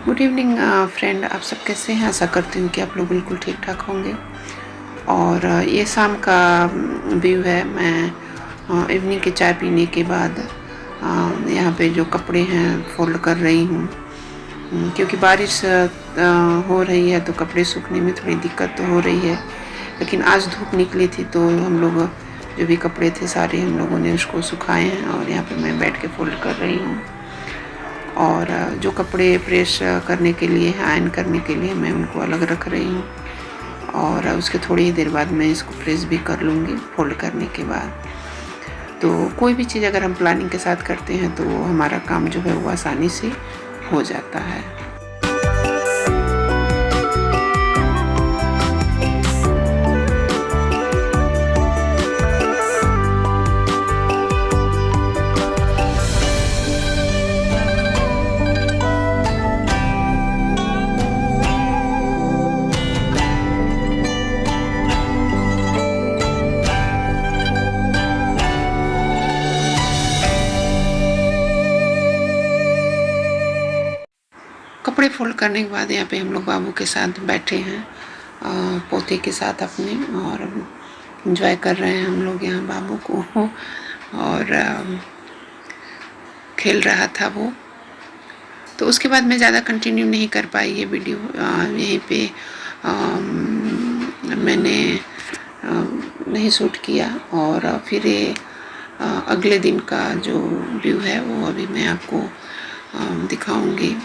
Good evening friend, आप सब कैसे हैं? आशा करती हूँ कि आप लोग बिल्कुल ठीक ठाक होंगे। और ये शाम का व्यू है। मैं इवनिंग की चाय पीने के बाद यहाँ पे जो कपड़े हैं फोल्ड कर रही हूँ, क्योंकि बारिश हो रही है तो कपड़े सूखने में थोड़ी दिक्कत तो हो रही है। लेकिन आज धूप निकली थी तो हम लोग जो भी कपड़े थे सारे हम लोगों ने उसको सुखाए हैं और यहाँ पे मैं बैठ के फोल्ड कर रही हूँ। और जो कपड़े प्रेस करने के लिए आयरन करने के लिए मैं उनको अलग रख रही हूँ और उसके थोड़ी ही देर बाद मैं इसको प्रेस भी कर लूँगी फोल्ड करने के बाद। तो कोई भी चीज़ अगर हम प्लानिंग के साथ करते हैं तो हमारा काम जो है वो आसानी से हो जाता है। कपड़े फोल्ड करने के बाद यहाँ पे हम लोग बाबू के साथ बैठे हैं, पोते के साथ अपने, और एंजॉय कर रहे हैं हम लोग यहाँ बाबू को। और खेल रहा था वो। तो उसके बाद मैं ज़्यादा कंटिन्यू नहीं कर पाई ये वीडियो। यहीं पे मैंने नहीं शूट किया। और फिर ये अगले दिन का जो व्यू है वो अभी मैं आपको दिखाऊंगी,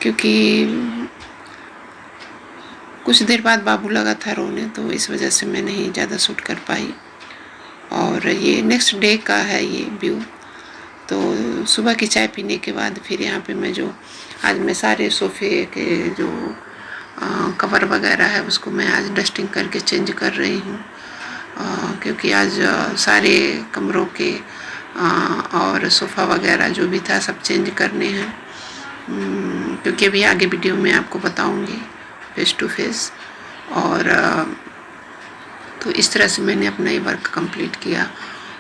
क्योंकि कुछ देर बाद बाबू लगा था रोने, तो इस वजह से मैं नहीं ज़्यादा शूट कर पाई। और ये नेक्स्ट डे का है ये व्यू। तो सुबह की चाय पीने के बाद फिर यहाँ पे मैं सारे सोफ़े के जो कवर वगैरह है उसको मैं आज डस्टिंग करके चेंज कर रही हूँ, क्योंकि आज सारे कमरों के और सोफ़ा वगैरह जो भी था सब चेंज करने हैं, क्योंकि अभी आगे वीडियो में आपको बताऊंगी फेस टू फेस। और तो इस तरह से मैंने अपना ये वर्क कंप्लीट किया।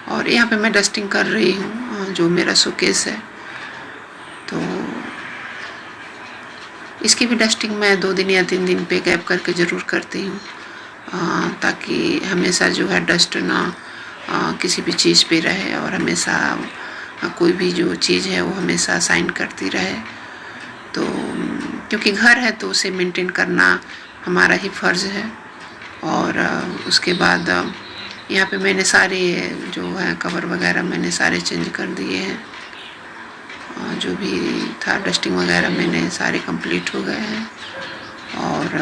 और यहाँ पे मैं डस्टिंग कर रही हूँ जो मेरा शोकेस है। तो इसकी भी डस्टिंग मैं 2 दिन या 3 दिन पे गैप करके ज़रूर करती हूँ, ताकि हमेशा जो है डस्ट ना किसी भी चीज़ पे रहे और हमेशा कोई भी जो चीज़ है वो हमेशा शाइन करती रहे। तो क्योंकि घर है तो उसे मेंटेन करना हमारा ही फ़र्ज़ है। और उसके बाद यहाँ पे मैंने सारे जो है कवर वगैरह मैंने सारे चेंज कर दिए हैं। जो भी था डस्टिंग वगैरह मैंने सारे कंप्लीट हो गए हैं। और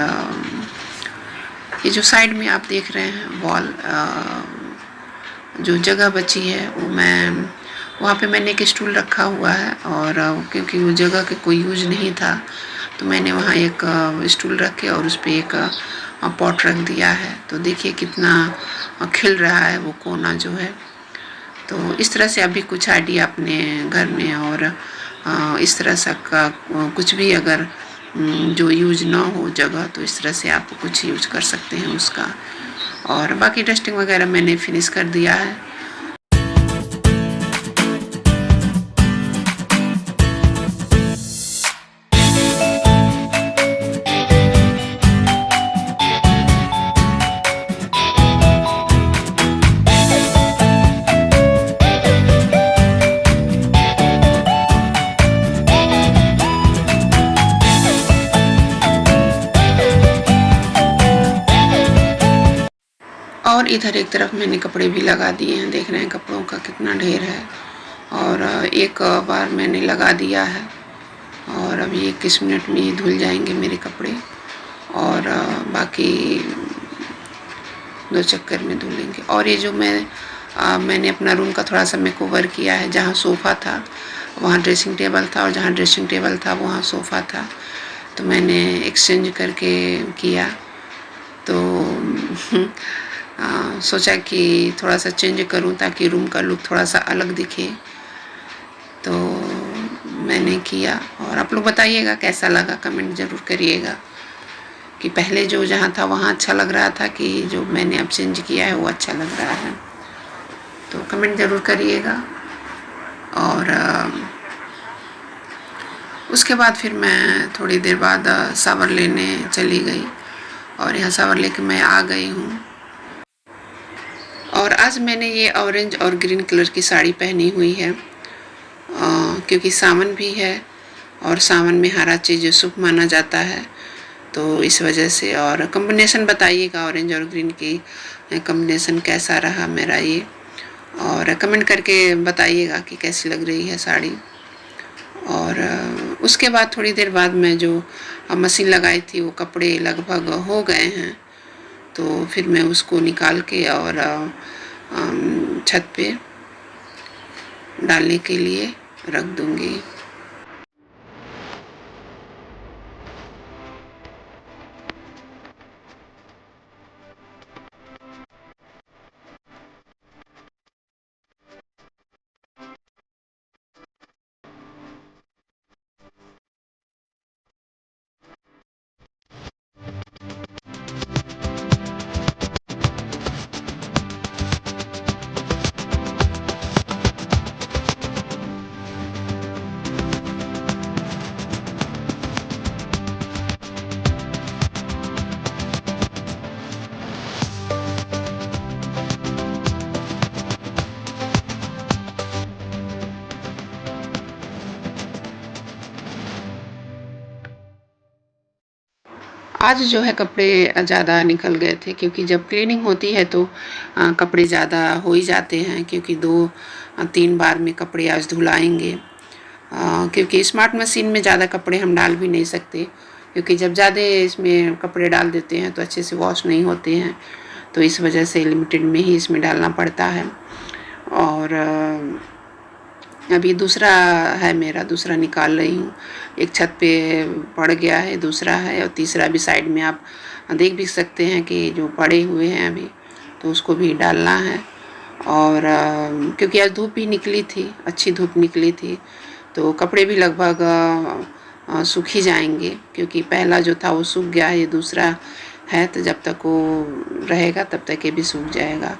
ये जो साइड में आप देख रहे हैं वॉल, जो जगह बची है वो वहाँ पे मैंने एक स्टूल रखा हुआ है। और क्योंकि वो जगह के कोई यूज नहीं था तो मैंने वहाँ एक स्टूल रख के और उस पर एक पॉट रख दिया है। तो देखिए कितना खिल रहा है वो कोना जो है। तो इस तरह से अभी कुछ आइडिया अपने घर में और इस तरह से का कुछ भी अगर जो यूज ना हो जगह, तो इस तरह से आप कुछ यूज कर सकते हैं उसका। और बाकी डस्टिंग वगैरह मैंने फिनिश कर दिया है। और इधर एक तरफ मैंने कपड़े भी लगा दिए हैं, देख रहे हैं कपड़ों का कितना ढेर है। और एक बार मैंने लगा दिया है और अभी 21 मिनट में ही धुल जाएंगे मेरे कपड़े। और बाकी 2 चक्कर में धुलेंगे। और ये जो मैंने अपना रूम का थोड़ा सा मेकओवर किया है। जहाँ सोफ़ा था वहाँ ड्रेसिंग टेबल था और जहाँ ड्रेसिंग टेबल था वहाँ सोफ़ा था, तो मैंने एक्सचेंज करके किया। तो सोचा कि थोड़ा सा चेंज करूं ताकि रूम का लुक थोड़ा सा अलग दिखे, तो मैंने किया। और आप लोग बताइएगा कैसा लगा, कमेंट ज़रूर करिएगा कि पहले जो जहाँ था वहाँ अच्छा लग रहा था कि जो मैंने अब चेंज किया है वो अच्छा लग रहा है। तो कमेंट ज़रूर करिएगा। और उसके बाद फिर मैं थोड़ी देर बाद शावर लेने चली गई और यहाँ शावर लेके मैं आ गई हूँ। और आज मैंने ये ऑरेंज और ग्रीन कलर की साड़ी पहनी हुई है क्योंकि सावन भी है और सावन में हरा चीज़ शुभ माना जाता है, तो इस वजह से। और कॉम्बिनेशन बताइएगा ऑरेंज और ग्रीन की कॉम्बिनेशन कैसा रहा मेरा ये, और कमेंट करके बताइएगा कि कैसी लग रही है साड़ी। और उसके बाद थोड़ी देर बाद मैं जो मशीन लगाई थी वो कपड़े लगभग हो गए हैं, तो फिर मैं उसको निकाल के और छत पे डालने के लिए रख दूँगी। आज जो है कपड़े ज़्यादा निकल गए थे, क्योंकि जब क्लीनिंग होती है तो कपड़े ज़्यादा हो ही जाते हैं, क्योंकि 2-3 बार में कपड़े आज धुलाएंगे। क्योंकि स्मार्ट मशीन में ज़्यादा कपड़े हम डाल भी नहीं सकते, क्योंकि जब ज़्यादा इसमें कपड़े डाल देते हैं तो अच्छे से वॉश नहीं होते हैं, तो इस वजह से लिमिटेड में ही इसमें डालना पड़ता है। और अभी दूसरा है मेरा, दूसरा निकाल रही हूँ। एक छत पे पड़ गया है, दूसरा है, और तीसरा भी साइड में आप देख भी सकते हैं कि जो पड़े हुए हैं अभी, तो उसको भी डालना है। और क्योंकि आज धूप भी निकली थी, अच्छी धूप निकली थी, तो कपड़े भी लगभग सूख ही जाएंगे, क्योंकि पहला जो था वो सूख गया है, ये दूसरा है, तो जब तक वो रहेगा तब तक ये भी सूख जाएगा।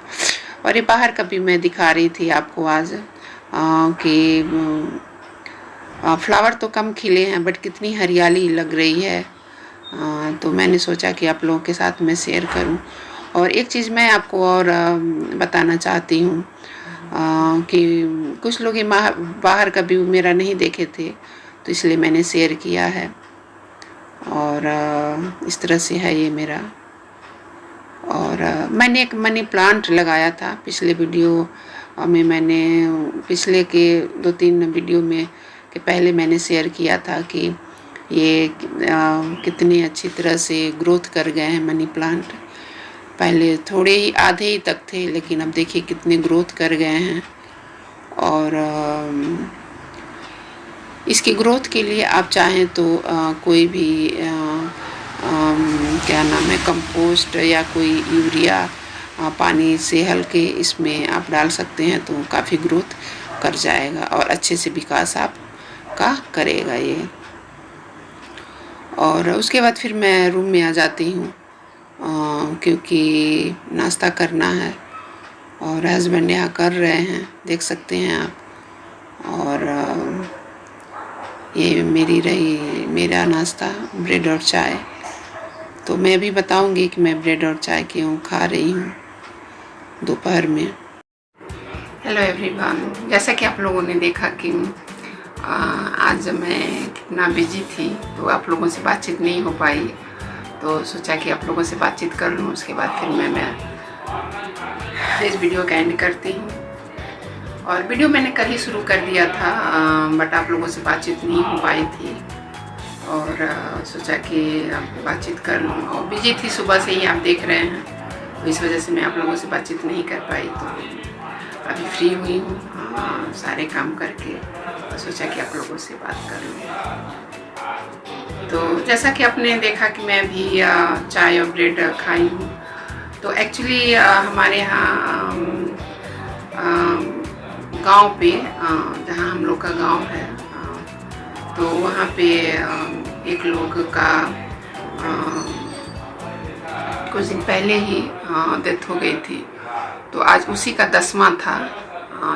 और ये बाहर का भी मैं दिखा रही थी आपको आज कि फ्लावर तो कम खिले हैं बट कितनी हरियाली लग रही है, तो मैंने सोचा कि आप लोगों के साथ मैं शेयर करूं। और एक चीज़ मैं आपको और बताना चाहती हूं कि कुछ लोग ये बाहर का व्यू मेरा नहीं देखे थे, तो इसलिए मैंने शेयर किया है। और इस तरह से है ये मेरा। और मैंने एक मनी प्लांट लगाया था पिछले वीडियो में, मैंने पिछले के 2-3 वीडियो में कि पहले मैंने शेयर किया था कि ये कितनी अच्छी तरह से ग्रोथ कर गए हैं मनी प्लांट। पहले थोड़े ही आधे ही तक थे, लेकिन अब देखिए कितने ग्रोथ कर गए हैं। और इसकी ग्रोथ के लिए आप चाहें तो कोई भी क्या नाम है, कंपोस्ट या कोई यूरिया पानी से हल्के इसमें आप डाल सकते हैं, तो काफ़ी ग्रोथ कर जाएगा और अच्छे से विकास आपका करेगा ये। और उसके बाद फिर मैं रूम में आ जाती हूँ क्योंकि नाश्ता करना है, और हस्बैंड यहाँ कर रहे हैं, देख सकते हैं आप। और ये मेरा नाश्ता ब्रेड और चाय, तो मैं भी बताऊंगी कि मैं ब्रेड और चाय क्यों खा रही हूँ दोपहर में। हेलो एवरीवन, जैसा कि आप लोगों ने देखा कि आज मैं कितना बिजी थी, तो आप लोगों से बातचीत नहीं हो पाई, तो सोचा कि आप लोगों से बातचीत कर लूँ, उसके बाद फिर मैं इस वीडियो का एंड करती हूँ। और वीडियो मैंने कल ही शुरू कर दिया था, बट आप लोगों से बातचीत नहीं हो पाई थी, और सोचा कि बातचीत कर लूँ। और बिजी थी, सुबह से ही आप देख रहे हैं, तो इस वजह से मैं आप लोगों से बातचीत नहीं कर पाई। तो अभी फ्री हुई हूँ सारे काम करके, तो सोचा कि आप लोगों से बात कर लूँ। तो जैसा कि आपने देखा कि मैं भी चाय और ब्रेड खाई हूँ, तो एक्चुअली हमारे यहाँ गांव पे, जहाँ हम लोग का गांव है, तो वहाँ पे एक लोग का कुछ दिन पहले ही डेथ हो गई थी, तो आज उसी का 10वां था।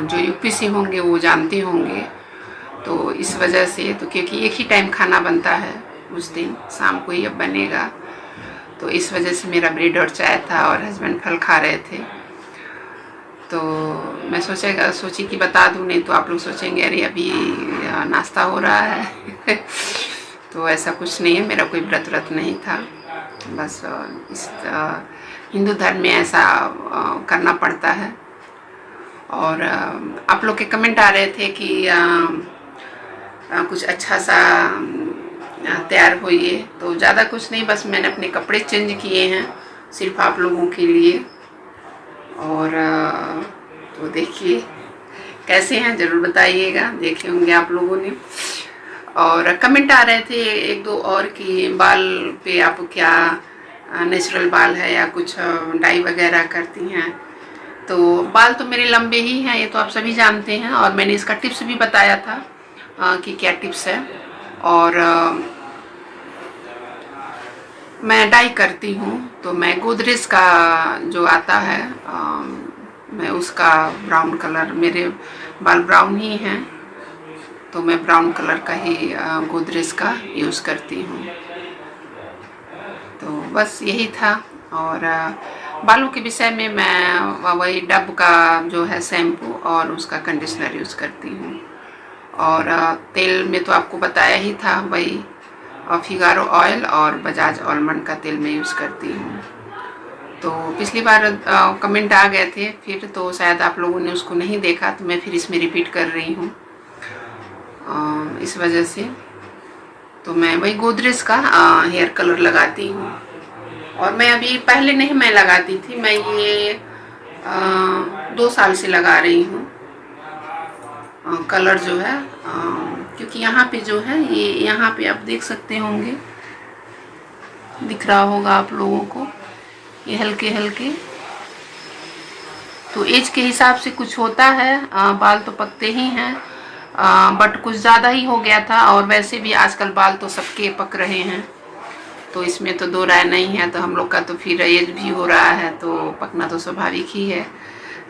जो यूपी से होंगे वो जानते होंगे, तो इस वजह से, तो क्योंकि एक ही टाइम खाना बनता है उस दिन, शाम को ही अब बनेगा, तो इस वजह से मेरा ब्रेड और चाय था और हस्बैंड फल खा रहे थे। तो मैं सोची कि बता दूं, नहीं तो आप लोग सोचेंगे अरे अभी नाश्ता हो रहा है तो ऐसा कुछ नहीं है, मेरा कोई व्रत नहीं था, बस इस हिंदू धर्म में ऐसा करना पड़ता है। और आप लोग के कमेंट आ रहे थे कि कुछ अच्छा सा तैयार होइए, तो ज़्यादा कुछ नहीं, बस मैंने अपने कपड़े चेंज किए हैं सिर्फ आप लोगों के लिए। और तो देखिए कैसे हैं, ज़रूर बताइएगा, देखे होंगे आप लोगों ने। और कमेंट आ रहे थे एक दो और कि बाल पे आप क्या नेचुरल बाल है या कुछ डाई वगैरह करती हैं। तो बाल तो मेरे लंबे ही हैं, ये तो आप सभी जानते हैं, और मैंने इसका टिप्स भी बताया था कि क्या टिप्स है। और मैं डाई करती हूँ, तो मैं गोदरेज का जो आता है मैं उसका ब्राउन कलर, मेरे बाल ब्राउन ही हैं, तो मैं ब्राउन कलर का ही गोदरेज का यूज़ करती हूँ। तो बस यही था। और बालों के विषय में मैं वही डब का जो है शैम्पू और उसका कंडीशनर यूज़ करती हूँ। और तेल में तो आपको बताया ही था, वही फिगारो ऑयल और बजाज आलमंड का तेल मैं यूज़ करती हूँ। तो पिछली बार कमेंट आ गए थे फिर, तो शायद आप लोगों ने उसको नहीं देखा, तो मैं फिर इसमें रिपीट कर रही हूँ इस वजह से। तो मैं वही गोदरेज का हेयर कलर लगाती हूँ। और मैं अभी पहले नहीं मैं लगाती थी, मैं ये 2 साल से लगा रही हूँ कलर जो है, क्योंकि यहाँ पे जो है ये यहाँ पे आप देख सकते होंगे, दिख रहा होगा आप लोगों को, ये हल्के हल्के, तो एज के हिसाब से कुछ होता है, बाल तो पकते ही हैं, बट कुछ ज़्यादा ही हो गया था। और वैसे भी आजकल बाल तो सबके पक रहे हैं, तो इसमें तो दो राय नहीं है। तो हम लोग का तो फिर एज भी हो रहा है, तो पकना तो स्वाभाविक ही है,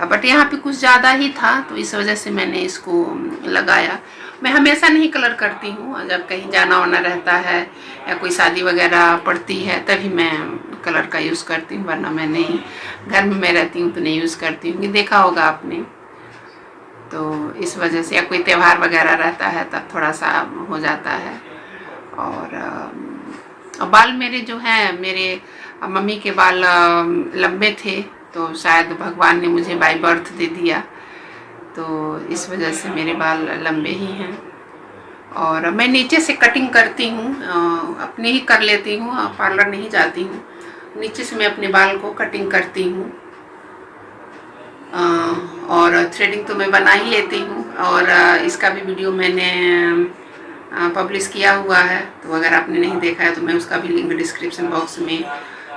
बट यहाँ पे कुछ ज़्यादा ही था, तो इस वजह से मैंने इसको लगाया। मैं हमेशा नहीं कलर करती हूँ, जब कहीं जाना वाना रहता है या कोई शादी वगैरह पड़ती है तभी मैं कलर का यूज़ करती हूँ, वरना मैं नहीं, घर में मैं रहती हूँ तो नहीं यूज़ करती हूँ, देखा होगा आपने। तो इस वजह से, या कोई त्यौहार वगैरह रहता है तब थोड़ा सा हो जाता है। और बाल मेरे जो हैं, मेरे मम्मी के बाल लंबे थे, तो शायद भगवान ने मुझे बाय बर्थ दे दिया, तो इस वजह से मेरे बाल लंबे ही हैं। और मैं नीचे से कटिंग करती हूँ, अपने ही कर लेती हूँ, पार्लर नहीं जाती हूँ, नीचे से मैं अपने बाल को कटिंग करती हूँ। और थ्रेडिंग तो मैं बना ही लेती हूँ, और इसका भी वीडियो मैंने पब्लिश किया हुआ है, तो अगर आपने नहीं देखा है तो मैं उसका भी लिंक डिस्क्रिप्शन बॉक्स में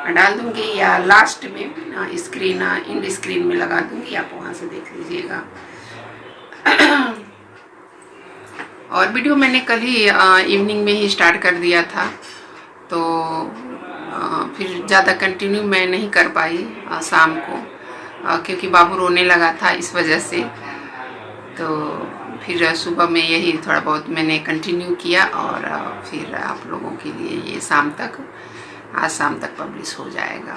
डाल दूंगी, या लास्ट में स्क्रीन इंड स्क्रीन में लगा दूंगी, आप वहाँ से देख लीजिएगा। और वीडियो मैंने कल ही इवनिंग में ही स्टार्ट कर दिया था, तो फिर ज़्यादा कंटिन्यू मैं नहीं कर पाई शाम को, क्योंकि बाबू रोने लगा था, इस वजह से। तो फिर सुबह में यही थोड़ा बहुत मैंने कंटिन्यू किया, और फिर आप लोगों के लिए ये आज शाम तक पब्लिश हो जाएगा।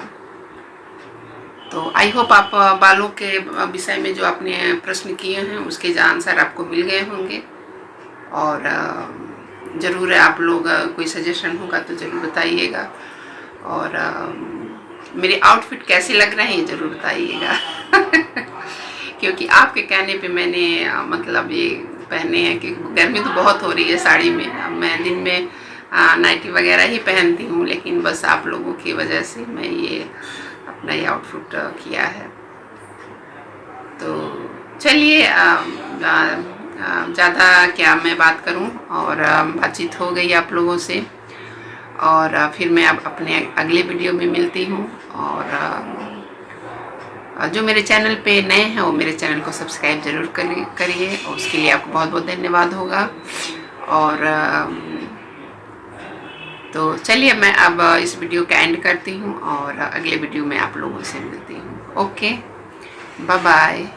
तो आई होप आप बालों के विषय में जो आपने प्रश्न किए हैं उसके आंसर आपको मिल गए होंगे। और ज़रूर आप लोग कोई सजेशन होगा तो ज़रूर बताइएगा। और मेरे आउटफिट कैसे लग रहे हैं ज़रूर बताइएगा क्योंकि आपके कहने पे मैंने मतलब ये पहने हैं कि गर्मी तो बहुत हो रही है साड़ी में, मैं दिन में नाइटी वगैरह ही पहनती हूँ, लेकिन बस आप लोगों की वजह से मैं ये अपना ये आउटफिट किया है। तो चलिए, ज़्यादा क्या मैं बात करूं, और बातचीत हो गई आप लोगों से, और फिर मैं अब अपने अगले वीडियो में मिलती हूं। और जो मेरे चैनल पे नए हैं वो मेरे चैनल को सब्सक्राइब ज़रूर करिए, और उसके लिए आपको बहुत बहुत धन्यवाद होगा। और तो चलिए, मैं अब इस वीडियो का एंड करती हूँ, और अगले वीडियो में आप लोगों से मिलती हूँ। Okay, bye bye.